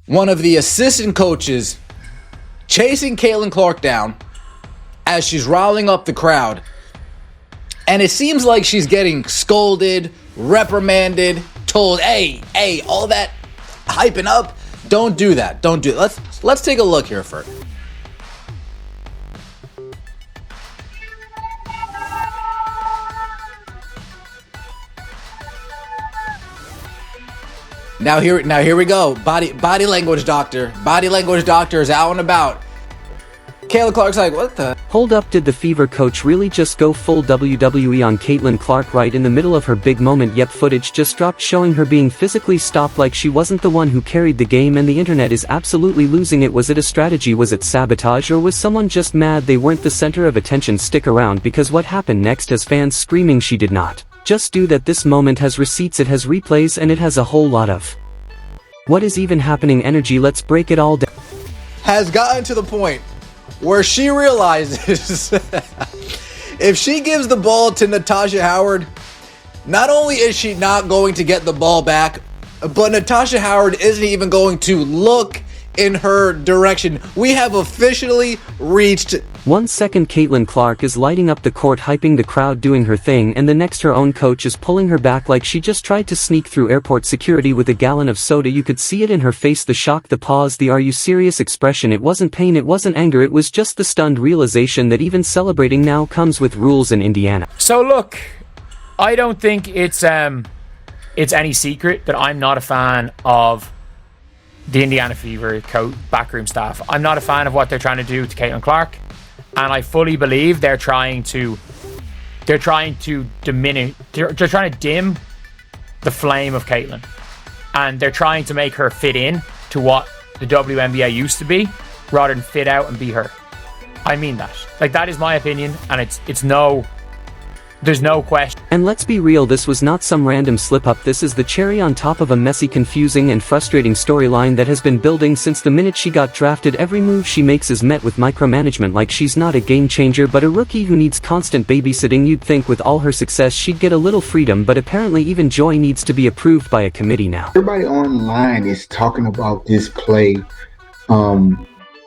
one of the assistant coaches chasing Caitlin Clark down as she's riling up the crowd. And it seems like she's getting scolded, reprimanded, told, hey, all that hyping up, don't do that. Don't do it. Let's take a look here first. Now here we go. Body language doctor. Body language doctor is out and about. Caitlin Clark's like, what the? Hold up, did the Fever coach really just go full WWE on Caitlin Clark right in the middle of her big moment? Yep, footage just dropped showing her being physically stopped like she wasn't the one who carried the game, and the internet is absolutely losing it. Was it a strategy? Was it sabotage? Or was someone just mad they weren't the center of attention? Stick around, because what happened next has fans screaming she did not just do that. This moment has receipts, it has replays, and it has a whole lot of what is even happening energy. Let's break it all down. Has gotten to the point where she realizes if she gives the ball to Natasha Howard, not only is she not going to get the ball back, but Natasha Howard isn't even going to look in her direction. We have officially reached 1 second Caitlin Clark is lighting up the court, hyping the crowd, doing her thing, and the next her own coach is pulling her back like she just tried to sneak through airport security with a gallon of soda. You could see it in her face, the shock, the pause, the "are you serious" expression. It wasn't pain, it wasn't anger, it was just the stunned realization that even celebrating now comes with rules in Indiana. So look, I don't think it's any secret that I'm not a fan of the Indiana Fever backroom staff. I'm not a fan of what they're trying to do to Caitlin Clark, and I fully believe they're trying to diminish, they're trying to dim the flame of Caitlin, and they're trying to make her fit in to what the WNBA used to be, rather than fit out and be her. I mean that. Like, that is my opinion, and there's no question. And let's be real, this was not some random slip-up. This is the cherry on top of a messy, confusing, and frustrating storyline that has been building since the minute she got drafted. Every move she makes is met with micromanagement, like she's not a game changer but a rookie who needs constant babysitting. You'd think with all her success she'd get a little freedom, but apparently even joy needs to be approved by a committee now. Everybody online is talking about this play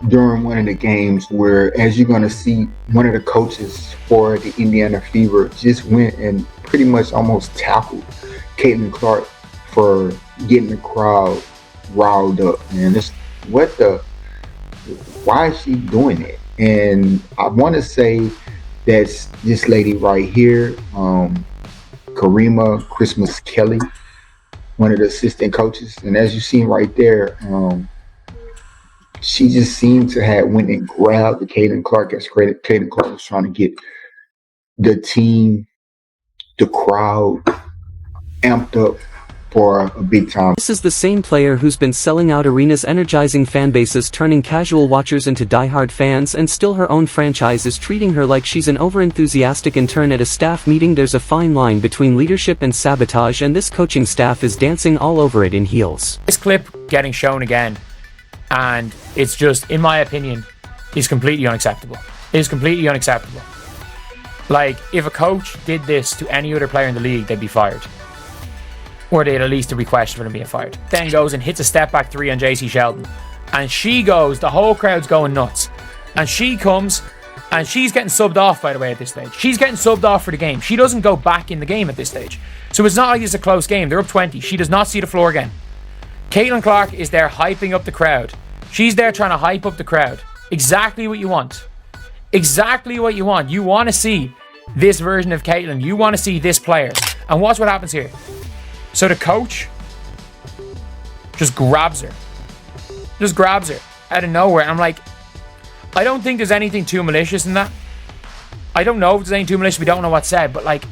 during one of the games where, as you're going to see, one of the coaches for the Indiana Fever just went and pretty much almost tackled Caitlin Clark for getting the crowd riled up. Man, why is she doing it? And I want to say that's this lady right here, Karima Christmas Kelly, one of the assistant coaches. And as you see right there, she just seemed to have went and grabbed the Caitlin Clark, as Caitlin Clark was trying to get the team, the crowd amped up for a big time. This is the same player who's been selling out arenas, energizing fan bases, turning casual watchers into diehard fans, and still her own franchise is treating her like she's an overenthusiastic intern at a staff meeting. There's a fine line between leadership and sabotage, and this coaching staff is dancing all over it in heels. This clip getting shown again, and it's just, in my opinion, is completely unacceptable. It is completely unacceptable. Like, if a coach did this to any other player in the league, they'd be fired. Or they'd at least be questioned for them being fired. Then goes and hits a step back three on JC Sheldon. And she goes, the whole crowd's going nuts. And she comes, and she's getting subbed off, by the way, at this stage. She's getting subbed off for the game. She doesn't go back in the game at this stage. So it's not like it's a close game. They're up 20. She does not see the floor again. Caitlin Clark is there hyping up the crowd. She's there trying to hype up the crowd. Exactly what you want. Exactly what you want. You want to see this version of Caitlin. You want to see this player. And watch what happens here. So the coach just grabs her. Just grabs her out of nowhere. And I'm like, I don't think there's anything too malicious in that. I don't know if there's anything too malicious. We don't know what's said. But like,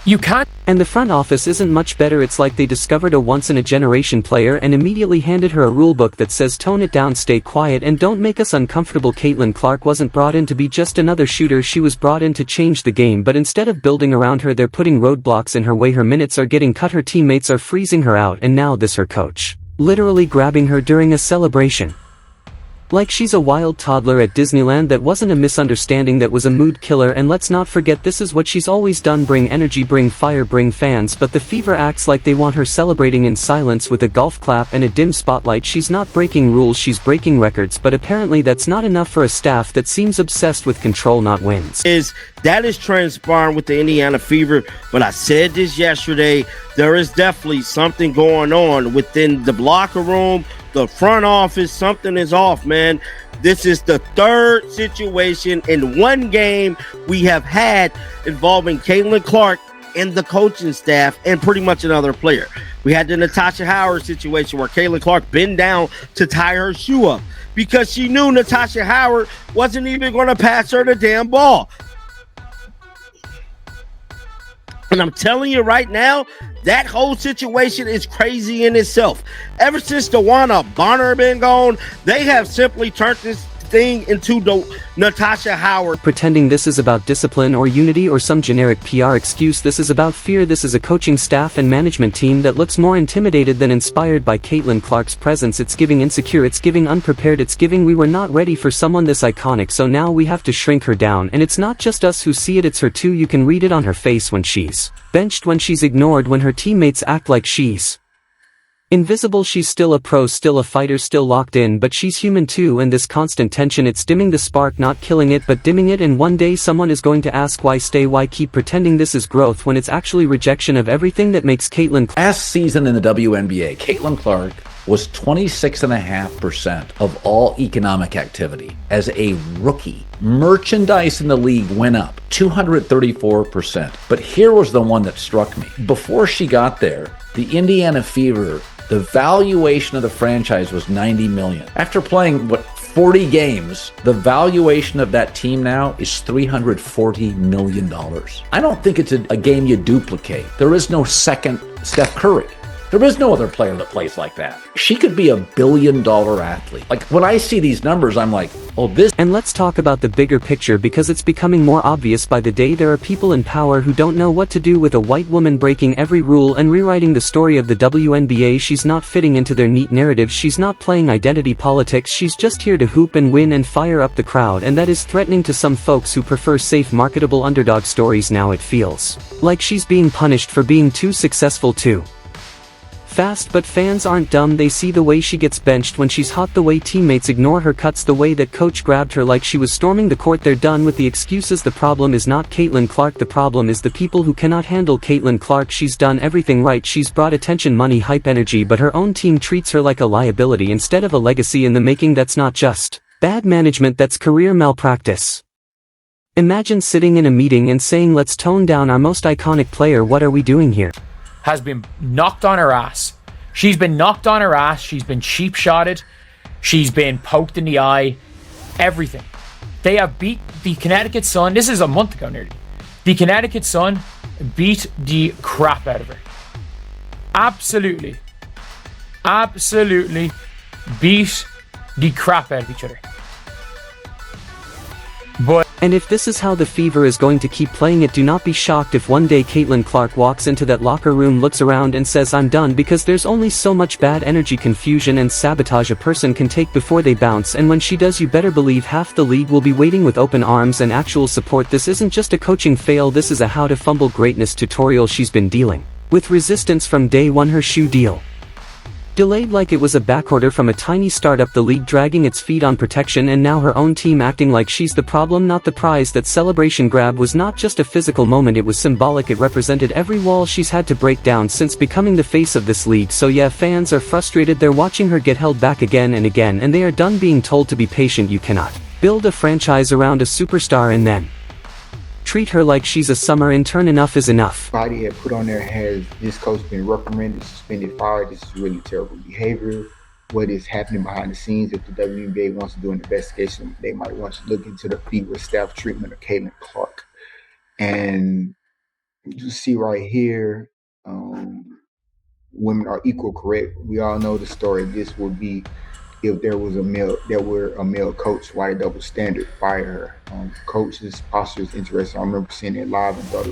you can't. And the front office isn't much better. It's like they discovered a once-in-a-generation player and immediately handed her a rulebook that says tone it down, stay quiet, and don't make us uncomfortable. Caitlin Clark wasn't brought in to be just another shooter. She was brought in to change the game, but instead of building around her, they're putting roadblocks in her way. Her minutes are getting cut, her teammates are freezing her out, and now this her coach literally grabbing her during a celebration. Like she's a wild toddler at Disneyland that wasn't a misunderstanding, that was a mood killer. And let's not forget, this is what she's always done: bring energy, bring fire, bring fans. But the Fever acts like they want her celebrating in silence with a golf clap and a dim spotlight. She's not breaking rules, she's breaking records. But apparently that's not enough for a staff that seems obsessed with control, not wins. That is transpiring with the Indiana Fever. But I said this yesterday, there is definitely something going on within the locker room, the front office. Something is off, man. This is the third situation in one game we have had involving Caitlin Clark and the coaching staff and pretty much another player. We had the Natasha Howard situation where Caitlin Clark bent down to tie her shoe up because she knew Natasha Howard wasn't even going to pass her the damn ball. And I'm telling you right now, that whole situation is crazy in itself. Ever since DeWanna Bonner been gone, they have simply turned this thing into the Natasha Howard. Pretending this is about discipline or unity or some generic PR excuse. This is about fear. This is a coaching staff and management team that looks more intimidated than inspired by Caitlin Clark's presence. It's giving insecure, it's giving unprepared, it's giving we were not ready for someone this iconic, so now we have to shrink her down. And it's not just us who see it, it's her too. You can read it on her face when she's benched, when she's ignored, when her teammates act like she's invisible. She's still a pro, still a fighter, still locked in, but she's human too. And this constant tension, it's dimming the spark, not killing it but dimming it. And one day someone is going to ask, why stay, why keep pretending this is growth when it's actually rejection of everything that makes Caitlin. Last season in the WNBA, Caitlin Clark was 26.5% of all economic activity. As a rookie, merchandise in the league went up 234%. But here was the one that struck me. Before she got there, the Indiana Fever, the valuation of the franchise was $90 million. After playing, 40 games, the valuation of that team now is $340 million. I don't think it's a game you duplicate. There is no second Steph Curry. There is no other player that plays like that. She could be $1 billion athlete. Like, when I see these numbers, I'm like, oh, this. And let's talk about the bigger picture, because it's becoming more obvious by the day. There are people in power who don't know what to do with a white woman breaking every rule and rewriting the story of the WNBA. She's not fitting into their neat narrative. She's not playing identity politics. She's just here to hoop and win and fire up the crowd, and that is threatening to some folks who prefer safe, marketable underdog stories. Now it feels like she's being punished for being too successful too fast. But fans aren't dumb. They see the way she gets benched when she's hot, the way teammates ignore her cuts, the way that coach grabbed her like she was storming the court. They're done with the excuses. The problem is not Caitlin Clark. The problem is the people who cannot handle Caitlin Clark. She's done everything right. She's brought attention, money, hype, energy, but her own team treats her like a liability instead of a legacy in the making. That's not just bad management, that's career malpractice. Imagine sitting in a meeting and saying, let's tone down our most iconic player. What are we doing here? Has been knocked on her ass. She's been knocked on her ass. She's been cheap shotted. She's been poked in the eye. Everything. They have beat the Connecticut Sun. This is a month ago nearly. The Connecticut Sun beat the crap out of her. Absolutely beat the crap out of each other. And if this is how the Fever is going to keep playing it, do not be shocked if one day Caitlin Clark walks into that locker room, looks around and says, I'm done, because there's only so much bad energy, confusion and sabotage a person can take before they bounce. And when she does, you better believe half the league will be waiting with open arms and actual support. This isn't just a coaching fail, this is a how to fumble greatness tutorial. She's been dealing with resistance from day one. Her shoe deal delayed like it was a backorder from a tiny startup, the league dragging its feet on protection, and now her own team acting like she's the problem, not the prize. That celebration grab was not just a physical moment, it was symbolic. It represented every wall she's had to break down since becoming the face of this league. So yeah, fans are frustrated. They're watching her get held back again and again, and they are done being told to be patient. You cannot build a franchise around a superstar and then treat her like she's a summer intern. Enough is enough. Body had put on there, has this coach been reprimanded, suspended, fired? This is really terrible behavior. What is happening behind the scenes? If the WNBA wants to do an investigation, they might want to look into the Fever staff treatment of Caitlin Clark. And you see right here, women are equal, correct? We all know the story. This would be if there was a male coach, why the double standard? Fire her. Coach's posture is interesting. I remember seeing it live and thought it